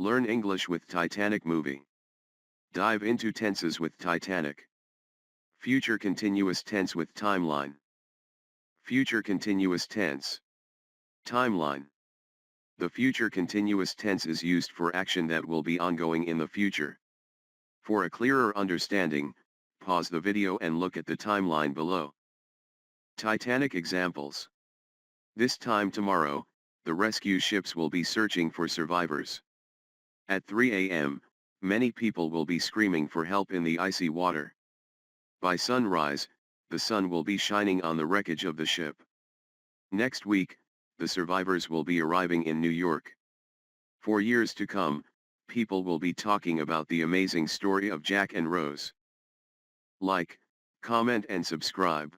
Learn English with Titanic movie. Dive into tenses with Titanic. Future continuous tense with timeline. Future continuous tense. Timeline. The future continuous tense is used for action that will be ongoing in the future. For a clearer understanding, pause the video and look at the timeline below. Titanic examples. This time tomorrow, the rescue ships will be searching for survivors. At 3 a.m., many people will be screaming for help in the icy water. By sunrise, the sun will be shining on the wreckage of the ship. Next week, the survivors will be arriving in New York. For years to come, people will be talking about the amazing story of Jack and Rose. Like, comment and subscribe.